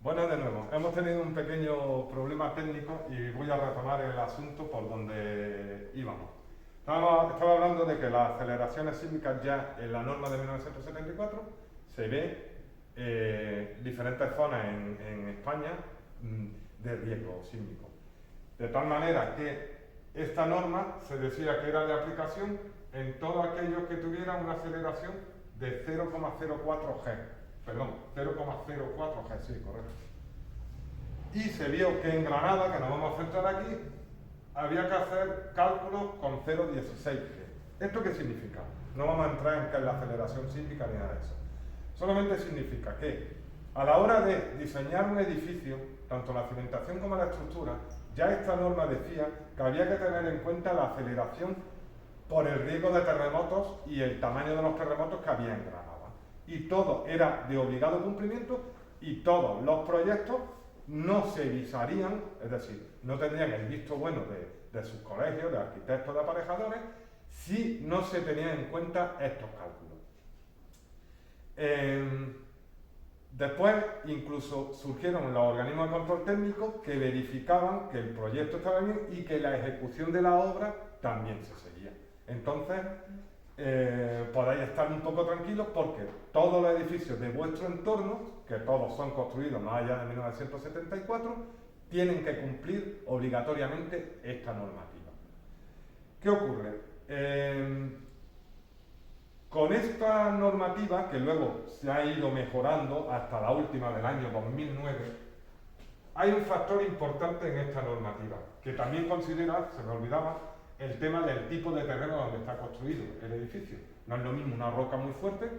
Buenas de nuevo. Hemos tenido un pequeño problema técnico y voy a retomar el asunto por donde íbamos. Estaba hablando de que las aceleraciones sísmicas ya en la norma de 1974 se ve diferentes zonas en España de riesgo sísmico. De tal manera que esta norma se decía que era de aplicación en todos aquellos que tuvieran una aceleración de 0,04 G. Perdón, 0,04 G, sí, correcto. Y se vio que en Granada, que nos vamos a centrar aquí, había que hacer cálculos con 0,16 G. ¿Esto qué significa? No vamos a entrar en qué es la aceleración sísmica ni nada de eso. Solamente significa que a la hora de diseñar un edificio, tanto la cimentación como la estructura, ya esta norma decía que había que tener en cuenta la aceleración por el riesgo de terremotos y el tamaño de los terremotos que había en Granada. Y todo era de obligado cumplimiento y todos los proyectos no se visarían, es decir, no tendrían el visto bueno de sus colegios, de arquitectos, de aparejadores, si no se tenían en cuenta estos cálculos. Después incluso surgieron los organismos de control técnico que verificaban que el proyecto estaba bien y que la ejecución de la obra también se seguía. Entonces, podéis estar un poco tranquilos porque todos los edificios de vuestro entorno, que todos son construidos más allá de 1974, tienen que cumplir obligatoriamente esta normativa. ¿Qué ocurre? Con esta normativa, que luego se ha ido mejorando hasta la última del año 2009, hay un factor importante en esta normativa, que también considera, se me olvidaba, el tema del tipo de terreno donde está construido el edificio. No es lo mismo una roca muy fuerte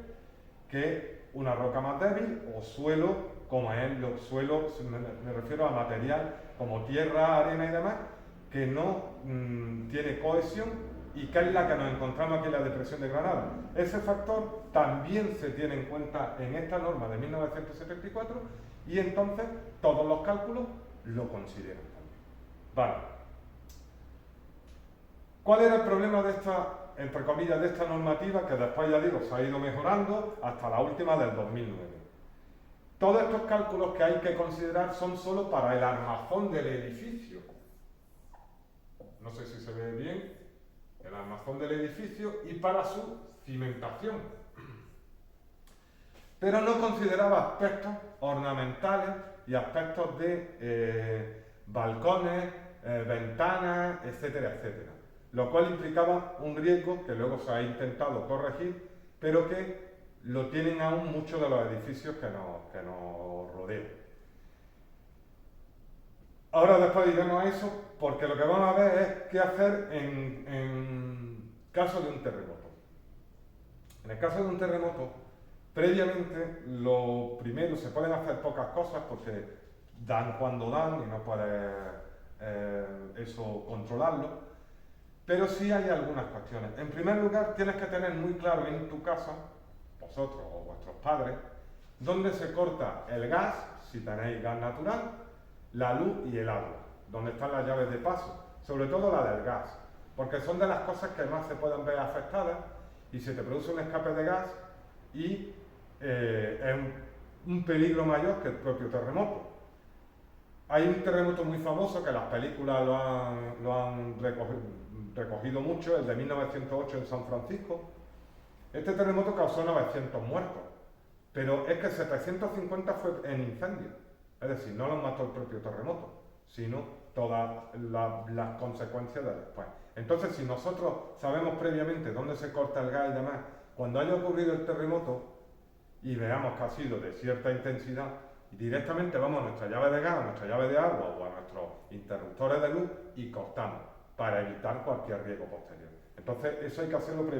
que una roca más débil o suelo, como es los suelos, me refiero a material como tierra, arena y demás, que no tiene cohesión y que es la que nos encontramos aquí en la depresión de Granada. Ese factor también se tiene en cuenta en esta norma de 1974 y entonces todos los cálculos lo consideran también. Vale. ¿Cuál era el problema de esta, entre comillas, de esta normativa que después, ya digo, se ha ido mejorando hasta la última del 2009? Todos estos cálculos que hay que considerar son solo para el armazón del edificio. No sé si se ve bien. El armazón del edificio y para su cimentación. Pero no consideraba aspectos ornamentales y aspectos de balcones, ventanas, etcétera, etcétera. Lo cual implicaba un riesgo que luego se ha intentado corregir, pero que lo tienen aún muchos de los edificios que nos rodean. Ahora después iremos a eso, porque lo que vamos a ver es qué hacer en caso de un terremoto. En el caso de un terremoto, previamente, lo primero, se pueden hacer pocas cosas porque dan cuando dan y no puedes eso controlarlo, pero sí hay algunas cuestiones. En primer lugar, tienes que tener muy claro en tu casa, vosotros o vuestros padres, dónde se corta el gas, si tenéis gas natural, la luz y el agua, donde están las llaves de paso, sobre todo la del gas, porque son de las cosas que más se pueden ver afectadas y se te produce un escape de gas y es un peligro mayor que el propio terremoto. Hay un terremoto muy famoso que las películas lo han recogido mucho, el de 1908 en San Francisco. Este terremoto causó 900 muertos, pero es que 750 fue en incendio. Es decir, no los mató el propio terremoto, sino todas las consecuencias de después. Entonces, si nosotros sabemos previamente dónde se corta el gas y demás, cuando haya ocurrido el terremoto y veamos que ha sido de cierta intensidad, directamente vamos a nuestra llave de gas, a nuestra llave de agua o a nuestros interruptores de luz y cortamos para evitar cualquier riesgo posterior. Entonces, eso hay que hacerlo previamente.